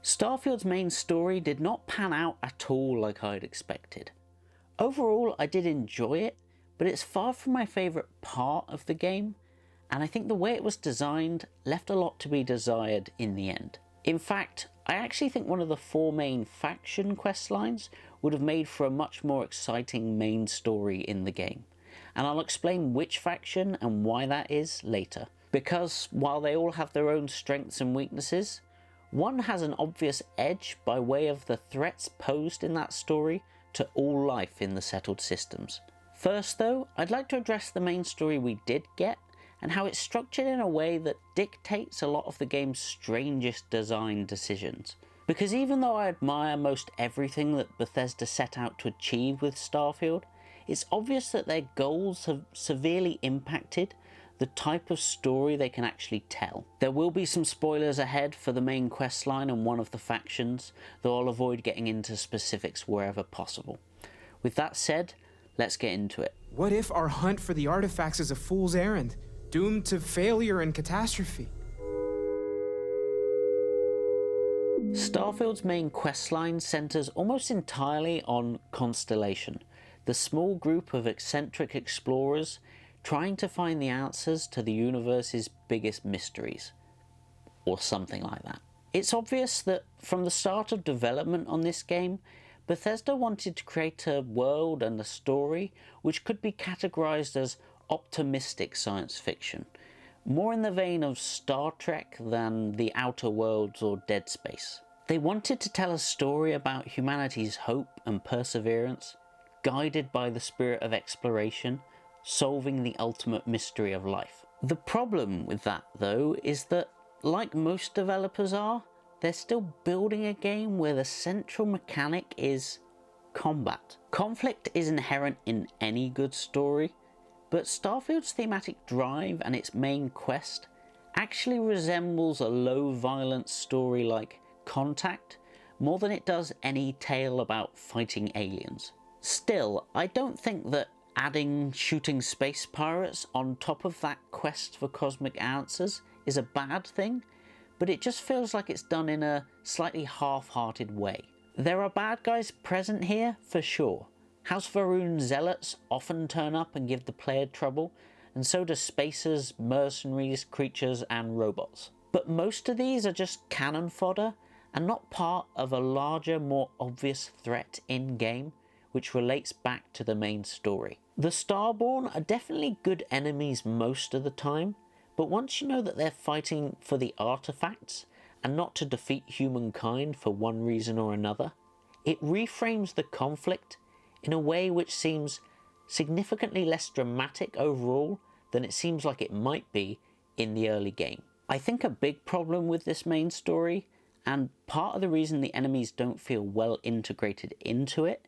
Starfield's main story did not pan out at all like I'd expected. Overall, I did enjoy it, but it's far from my favourite part of the game, and I think the way it was designed left a lot to be desired in the end. In fact, I actually think one of the 4 main faction questlines would have made for a much more exciting main story in the game, and I'll explain which faction and why that is later. Because while they all have their own strengths and weaknesses, one has an obvious edge by way of the threats posed in that story to all life in the settled systems. First though, I'd like to address the main story we did get, and how it's structured in a way that dictates a lot of the game's strangest design decisions. Because even though I admire most everything that Bethesda set out to achieve with Starfield, it's obvious that their goals have severely impacted the type of story they can actually tell. There will be some spoilers ahead for the main questline and one of the factions, though I'll avoid getting into specifics wherever possible. With that said, let's get into it. What if our hunt for the artifacts is a fool's errand, doomed to failure and catastrophe? Starfield's main questline centres almost entirely on Constellation, the small group of eccentric explorers trying to find the answers to the universe's biggest mysteries, or something like that. It's obvious that from the start of development on this game, Bethesda wanted to create a world and a story which could be categorised as optimistic science fiction, more in the vein of Star Trek than The Outer Worlds or Dead Space. They wanted to tell a story about humanity's hope and perseverance, guided by the spirit of exploration, solving the ultimate mystery of life. The problem with that, though, is that, like most developers are, they're still building a game where the central mechanic is combat. Conflict is inherent in any good story, but Starfield's thematic drive and its main quest actually resembles a low violence story like Contact more than it does any tale about fighting aliens. Still, I don't think that adding shooting space pirates on top of that quest for cosmic answers is a bad thing, but it just feels like it's done in a slightly half-hearted way. There are bad guys present here, for sure. House Va'ruun zealots often turn up and give the player trouble, and so do spacers, mercenaries, creatures, and robots. But most of these are just cannon fodder, and not part of a larger, more obvious threat in-game, which relates back to the main story. The Starborn are definitely good enemies most of the time, but once you know that they're fighting for the artifacts, and not to defeat humankind for one reason or another, it reframes the conflict in a way which seems significantly less dramatic overall than it seems like it might be in the early game. I think a big problem with this main story, and part of the reason the enemies don't feel well integrated into it,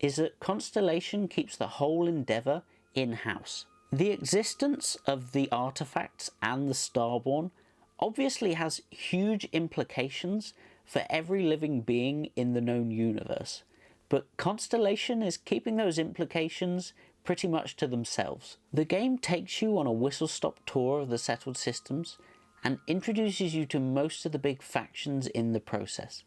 is that Constellation keeps the whole endeavour in-house. The existence of the artifacts and the Starborn obviously has huge implications for every living being in the known universe, but Constellation is keeping those implications pretty much to themselves. The game takes you on a whistle-stop tour of the settled systems and introduces you to most of the big factions in the process,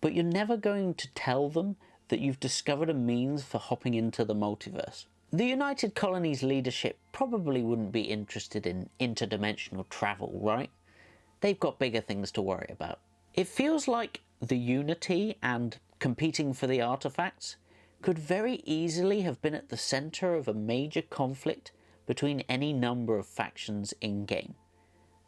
but you're never going to tell them that you've discovered a means for hopping into the multiverse. The United Colony's leadership probably wouldn't be interested in interdimensional travel, right? They've got bigger things to worry about. It feels like the Unity and competing for the artifacts could very easily have been at the centre of a major conflict between any number of factions in-game,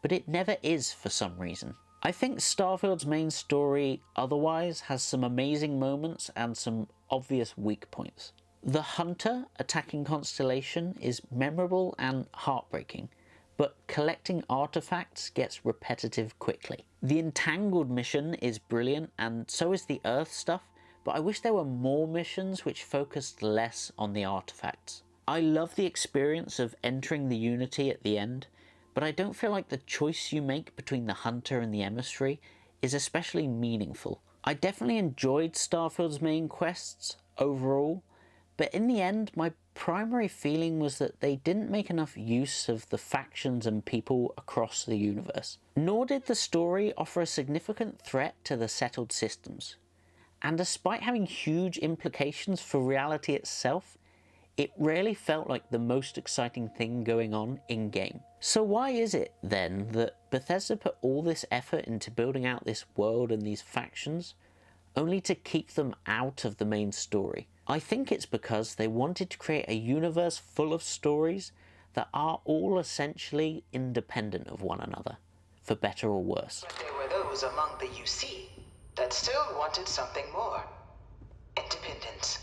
but it never is for some reason. I think Starfield's main story otherwise has some amazing moments and some obvious weak points. The Hunter attacking Constellation is memorable and heartbreaking, but collecting artifacts gets repetitive quickly. The Entangled mission is brilliant, and so is the Earth stuff, but I wish there were more missions which focused less on the artifacts. I love the experience of entering the Unity at the end, but I don't feel like the choice you make between the Hunter and the Emissary is especially meaningful. I definitely enjoyed Starfield's main quests overall, but in the end my primary feeling was that they didn't make enough use of the factions and people across the universe. Nor did the story offer a significant threat to the settled systems. And despite having huge implications for reality itself, it rarely felt like the most exciting thing going on in-game. So why is it, then, that Bethesda put all this effort into building out this world and these factions, only to keep them out of the main story? I think it's because they wanted to create a universe full of stories that are all essentially independent of one another, for better or worse. But there were those among the UC that still wanted something more. Independence.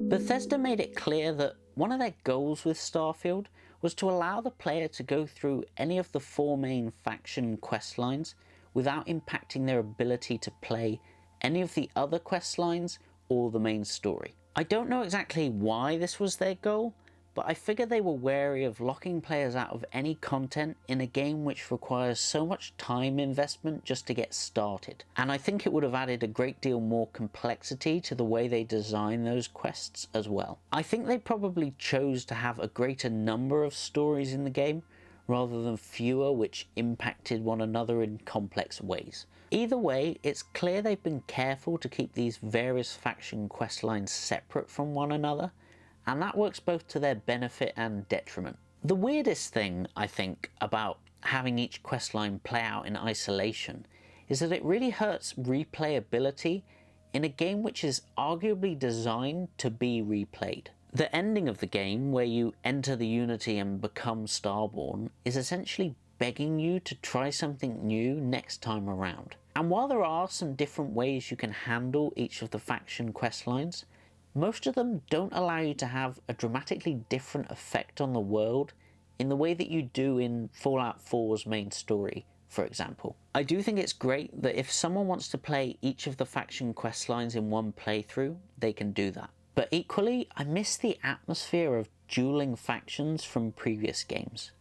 Bethesda made it clear that one of their goals with Starfield was to allow the player to go through any of the 4 main faction questlines without impacting their ability to play any of the other questlines or the main story. I don't know exactly why this was their goal, but I figure they were wary of locking players out of any content in a game which requires so much time investment just to get started. And I think it would have added a great deal more complexity to the way they design those quests as well. I think they probably chose to have a greater number of stories in the game rather than fewer which impacted one another in complex ways. Either way, it's clear they've been careful to keep these various faction questlines separate from one another, and that works both to their benefit and detriment. The weirdest thing, I think, about having each questline play out in isolation is that it really hurts replayability in a game which is arguably designed to be replayed. The ending of the game, where you enter the Unity and become Starborn, is essentially begging you to try something new next time around. And while there are some different ways you can handle each of the faction questlines, most of them don't allow you to have a dramatically different effect on the world in the way that you do in Fallout 4's main story, for example. I do think it's great that if someone wants to play each of the faction questlines in one playthrough, they can do that. But equally, I miss the atmosphere of dueling factions from previous games,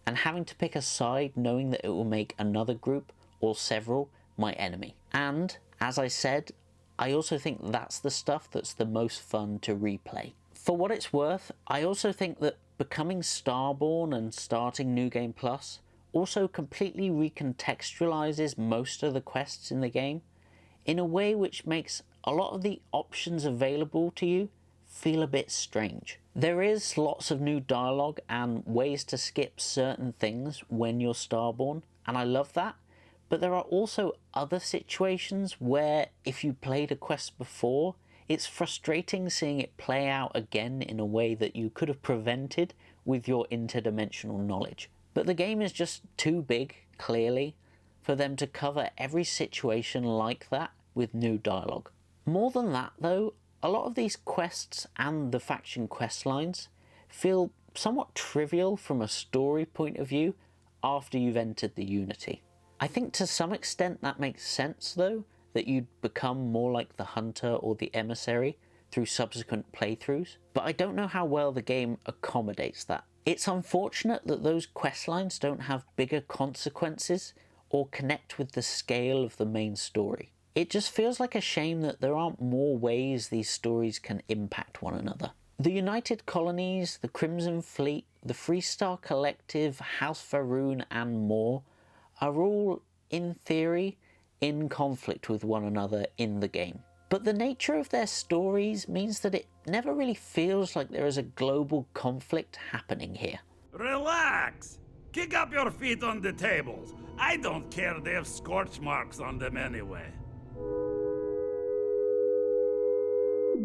and having to pick a side knowing that it will make another group, or several, my enemy. And, as I said, I also think that's the stuff that's the most fun to replay. For what it's worth, I also think that becoming Starborn and starting New Game Plus also completely recontextualizes most of the quests in the game in a way which makes a lot of the options available to you feel a bit strange. There is lots of new dialogue and ways to skip certain things when you're Starborn, and I love that. But there are also other situations where, if you played a quest before, it's frustrating seeing it play out again in a way that you could have prevented with your interdimensional knowledge. But the game is just too big, clearly, for them to cover every situation like that with new dialogue. More than that though, a lot of these quests and the faction questlines feel somewhat trivial from a story point of view after you've entered the Unity. I think to some extent that makes sense though, that you'd become more like the hunter or the emissary through subsequent playthroughs, but I don't know how well the game accommodates that. It's unfortunate that those questlines don't have bigger consequences or connect with the scale of the main story. It just feels like a shame that there aren't more ways these stories can impact one another. The United Colonies, the Crimson Fleet, the Freestar Collective, House Faroon and more are all, in theory, in conflict with one another in the game. But the nature of their stories means that it never really feels like there is a global conflict happening here. Relax! Kick up your feet on the tables. I don't care, they have scorch marks on them anyway.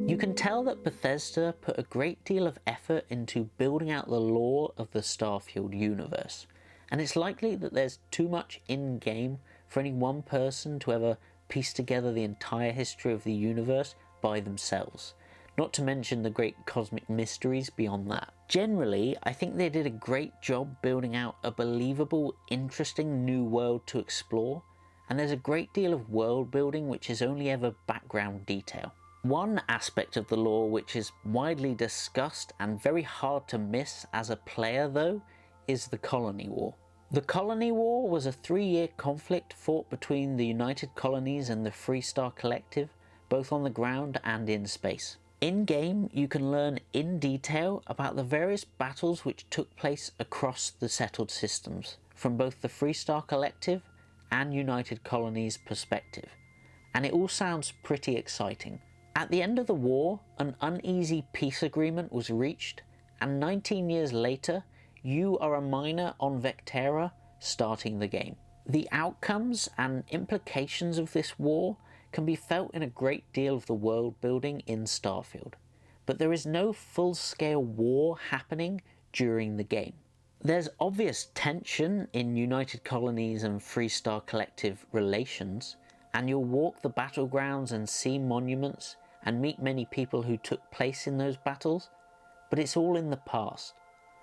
You can tell that Bethesda put a great deal of effort into building out the lore of the Starfield universe, and it's likely that there's too much in-game for any one person to ever piece together the entire history of the universe by themselves, not to mention the great cosmic mysteries beyond that. Generally, I think they did a great job building out a believable, interesting new world to explore, and there's a great deal of world building which is only ever background detail. One aspect of the lore which is widely discussed and very hard to miss as a player though, is the Colony War. The Colony War was a 3-year conflict fought between the United Colonies and the Freestar Collective, both on the ground and in space. In-game, you can learn in detail about the various battles which took place across the settled systems, from both the Freestar Collective and United Colonies' perspective, and it all sounds pretty exciting. At the end of the war, an uneasy peace agreement was reached, and 19 years later, you are a miner on Vectera starting the game. The outcomes and implications of this war can be felt in a great deal of the world building in Starfield, but there is no full-scale war happening during the game. There's obvious tension in United Colonies and Freestar Collective relations, and you'll walk the battlegrounds and see monuments and meet many people who took place in those battles, but it's all in the past.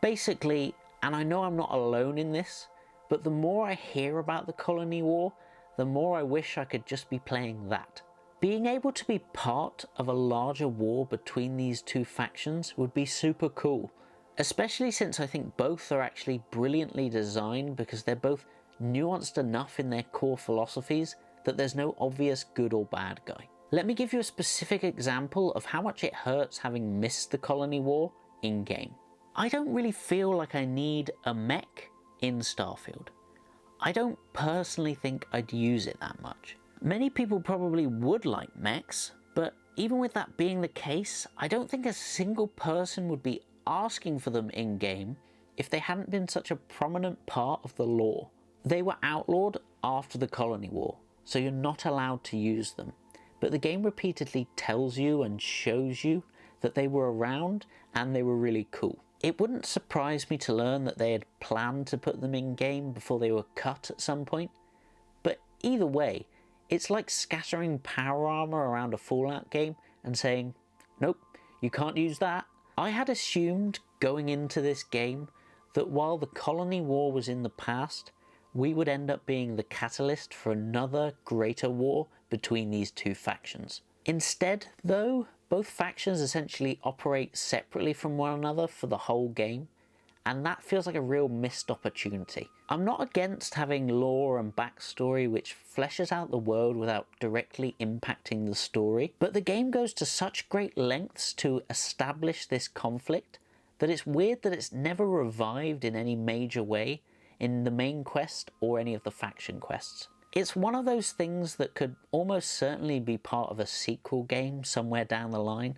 Basically, and I know I'm not alone in this, but the more I hear about the Colony War, the more I wish I could just be playing that. Being able to be part of a larger war between these two factions would be super cool, especially since I think both are actually brilliantly designed because they're both nuanced enough in their core philosophies that there's no obvious good or bad guy. Let me give you a specific example of how much it hurts having missed the Colony War in-game. I don't really feel like I need a mech in Starfield. I don't personally think I'd use it that much. Many people probably would like mechs, but even with that being the case, I don't think a single person would be asking for them in-game if they hadn't been such a prominent part of the lore. They were outlawed after the Colony War, so you're not allowed to use them, but the game repeatedly tells you and shows you that they were around and they were really cool. It wouldn't surprise me to learn that they had planned to put them in-game before they were cut at some point, but either way, it's like scattering power armor around a Fallout game and saying, nope, you can't use that. I had assumed going into this game that while the Colony War was in the past, we would end up being the catalyst for another greater war between these two factions. Instead, though, both factions essentially operate separately from one another for the whole game, and that feels like a real missed opportunity. I'm not against having lore and backstory which fleshes out the world without directly impacting the story, but the game goes to such great lengths to establish this conflict that it's weird that it's never revived in any major way in the main quest or any of the faction quests. It's one of those things that could almost certainly be part of a sequel game somewhere down the line,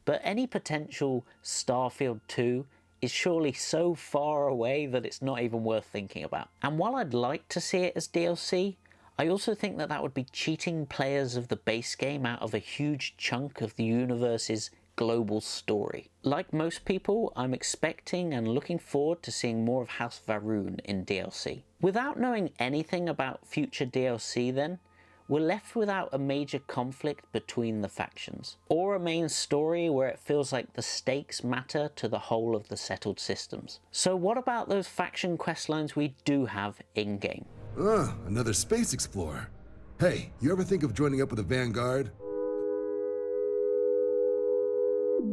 but any potential Starfield 2 is surely so far away that it's not even worth thinking about. And while I'd like to see it as DLC, I also think that that would be cheating players of the base game out of a huge chunk of the universe's global story. Like most people, I'm expecting and looking forward to seeing more of House Va'ruun in DLC. Without knowing anything about future DLC then, we're left without a major conflict between the factions, or a main story where it feels like the stakes matter to the whole of the settled systems. So what about those faction questlines we do have in-game? Another space explorer. Hey, you ever think of joining up with the Vanguard?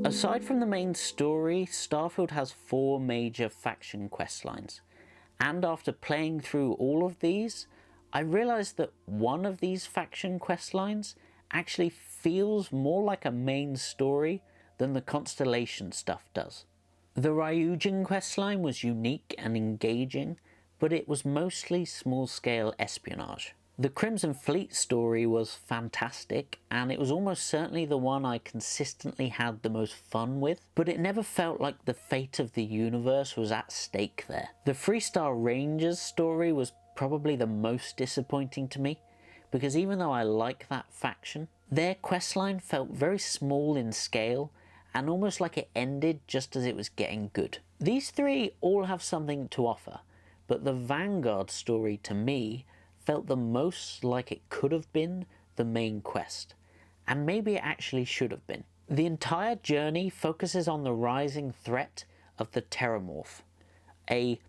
Aside from the main story, Starfield has 4 major faction questlines, and after playing through all of these, I realized that one of these faction questlines actually feels more like a main story than the Constellation stuff does. The Ryujin questline was unique and engaging, but it was mostly small-scale espionage. The Crimson Fleet story was fantastic, and it was almost certainly the one I consistently had the most fun with, but it never felt like the fate of the universe was at stake there. The Freestar Rangers story was probably the most disappointing to me, because even though I like that faction, their questline felt very small in scale and almost like it ended just as it was getting good. These 3 all have something to offer, but the Vanguard story to me felt the most like it could have been the main quest, and maybe it actually should have been. The entire journey focuses on the rising threat of the Terramorph, a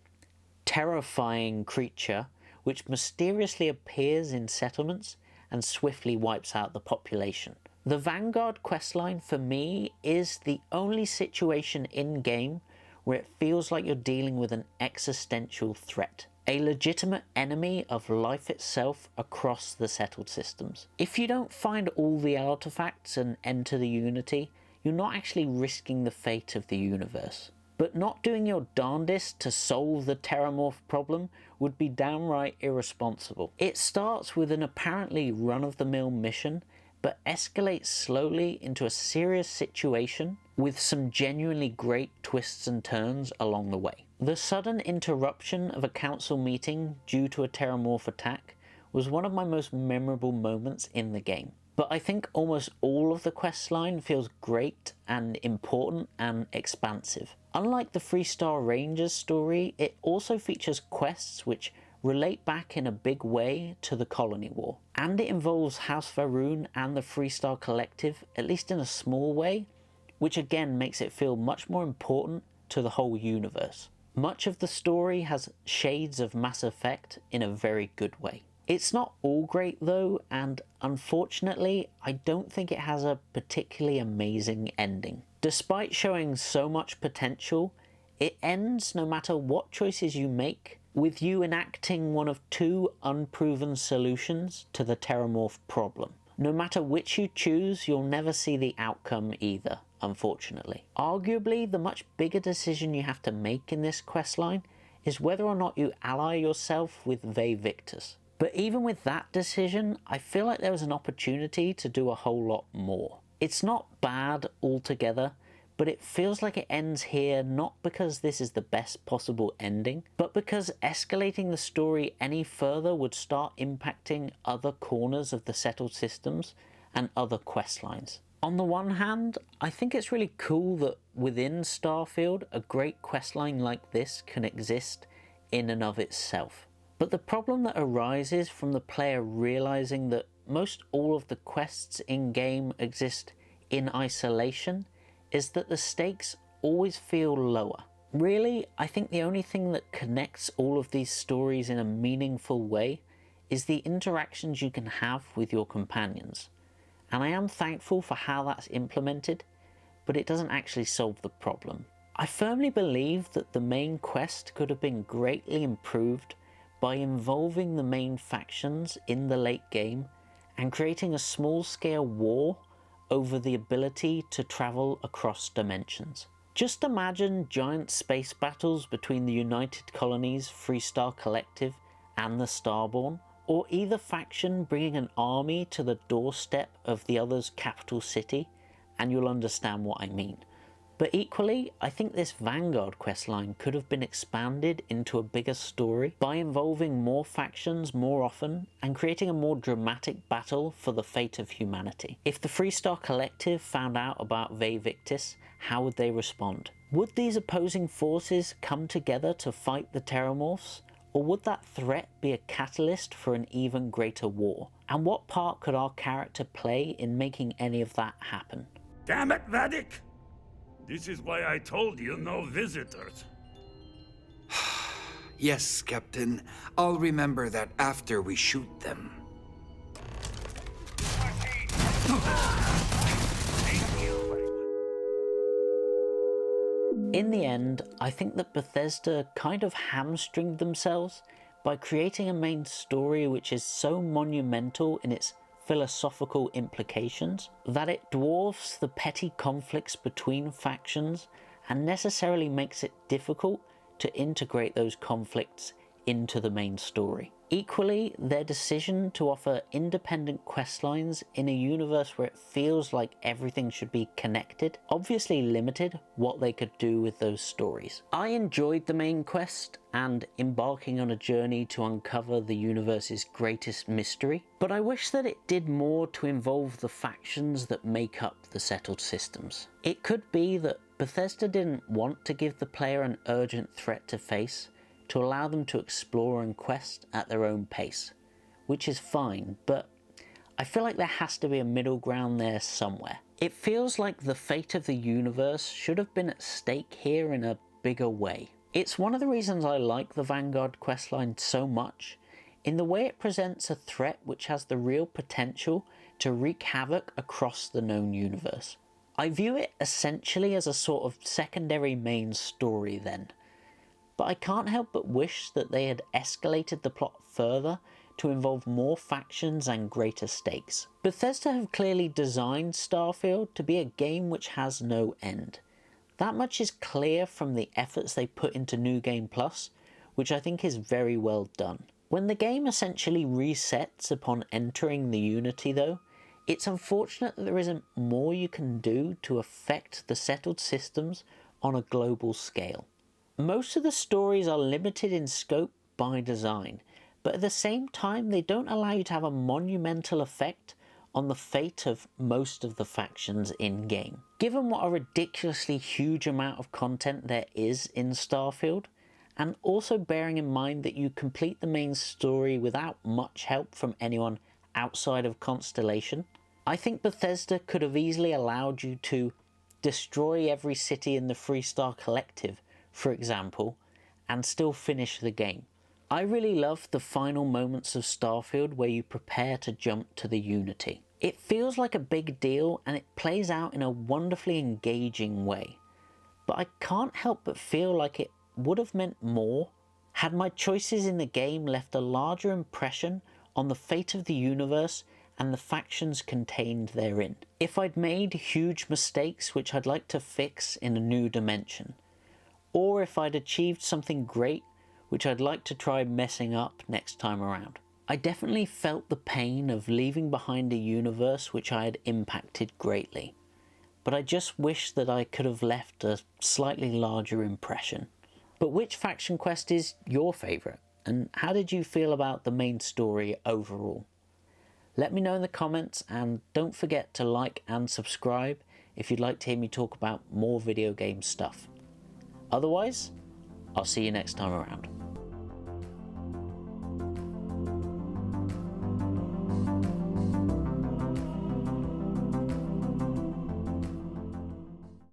terrifying creature which mysteriously appears in settlements and swiftly wipes out the population. The Vanguard questline for me is the only situation in-game where it feels like you're dealing with an existential threat, a legitimate enemy of life itself across the settled systems. If you don't find all the artifacts and enter the Unity, you're not actually risking the fate of the universe. But not doing your darndest to solve the Terramorph problem would be downright irresponsible. It starts with an apparently run-of-the-mill mission, but escalates slowly into a serious situation with some genuinely great twists and turns along the way. The sudden interruption of a council meeting due to a Terramorph attack was one of my most memorable moments in the game. But I think almost all of the questline feels great and important and expansive. Unlike the Freestar Rangers story, it also features quests which relate back in a big way to the Colony War. And it involves House Va'ruun and the Freestar Collective, at least in a small way, which again makes it feel much more important to the whole universe. Much of the story has shades of Mass Effect in a very good way. It's not all great though, and unfortunately, I don't think it has a particularly amazing ending. Despite showing so much potential, it ends, no matter what choices you make, with you enacting one of two unproven solutions to the Terramorph problem. No matter which you choose, you'll never see the outcome either, unfortunately. Arguably, the much bigger decision you have to make in this questline is whether or not you ally yourself with Vae Victis. But even with that decision, I feel like there was an opportunity to do a whole lot more. It's not bad altogether, but it feels like it ends here not because this is the best possible ending, but because escalating the story any further would start impacting other corners of the settled systems and other questlines. On the one hand, I think it's really cool that within Starfield, a great questline like this can exist in and of itself. But the problem that arises from the player realizing that most all of the quests in-game exist in isolation is that the stakes always feel lower. Really, I think the only thing that connects all of these stories in a meaningful way is the interactions you can have with your companions. And I am thankful for how that's implemented, but it doesn't actually solve the problem. I firmly believe that the main quest could have been greatly improved by involving the main factions in the late game and creating a small-scale war over the ability to travel across dimensions. Just imagine giant space battles between the United Colonies, Freestar Collective, and the Starborn, or either faction bringing an army to the doorstep of the other's capital city, and you'll understand what I mean. But equally, I think this Vanguard questline could have been expanded into a bigger story by involving more factions more often and creating a more dramatic battle for the fate of humanity. If the Freestar Collective found out about Vae Victis, how would they respond? Would these opposing forces come together to fight the Terramorphs? Or would that threat be a catalyst for an even greater war? And what part could our character play in making any of that happen? Damn it, Vadik! This is why I told you no visitors. Yes, Captain. I'll remember that after we shoot them. In the end, I think that Bethesda kind of hamstringed themselves by creating a main story which is so monumental in its philosophical implications that it dwarfs the petty conflicts between factions and necessarily makes it difficult to integrate those conflicts into the main story. Equally, their decision to offer independent questlines in a universe where it feels like everything should be connected obviously limited what they could do with those stories. I enjoyed the main quest and embarking on a journey to uncover the universe's greatest mystery, but I wish that it did more to involve the factions that make up the settled systems. It could be that Bethesda didn't want to give the player an urgent threat to face, to allow them to explore and quest at their own pace, which is fine, but I feel like there has to be a middle ground there somewhere. It feels like the fate of the universe should have been at stake here in a bigger way. It's one of the reasons I like the Vanguard questline so much, in the way it presents a threat which has the real potential to wreak havoc across the known universe. I view it essentially as a sort of secondary main story then, but I can't help but wish that they had escalated the plot further to involve more factions and greater stakes. Bethesda have clearly designed Starfield to be a game which has no end. That much is clear from the efforts they put into New Game Plus, which I think is very well done. When the game essentially resets upon entering the Unity though, it's unfortunate that there isn't more you can do to affect the settled systems on a global scale. Most of the stories are limited in scope by design, but at the same time they don't allow you to have a monumental effect on the fate of most of the factions in-game. Given what a ridiculously huge amount of content there is in Starfield, and also bearing in mind that you complete the main story without much help from anyone outside of Constellation, I think Bethesda could have easily allowed you to destroy every city in the Freestar Collective, for example, and still finish the game. I really love the final moments of Starfield where you prepare to jump to the Unity. It feels like a big deal and it plays out in a wonderfully engaging way. But I can't help but feel like it would have meant more had my choices in the game left a larger impression on the fate of the universe and the factions contained therein. If I'd made huge mistakes which I'd like to fix in a new dimension, or if I'd achieved something great which I'd like to try messing up next time around. I definitely felt the pain of leaving behind a universe which I had impacted greatly, but I just wish that I could have left a slightly larger impression. But which faction quest is your favourite, and how did you feel about the main story overall? Let me know in the comments, and don't forget to like and subscribe if you'd like to hear me talk about more video game stuff. Otherwise, I'll see you next time around.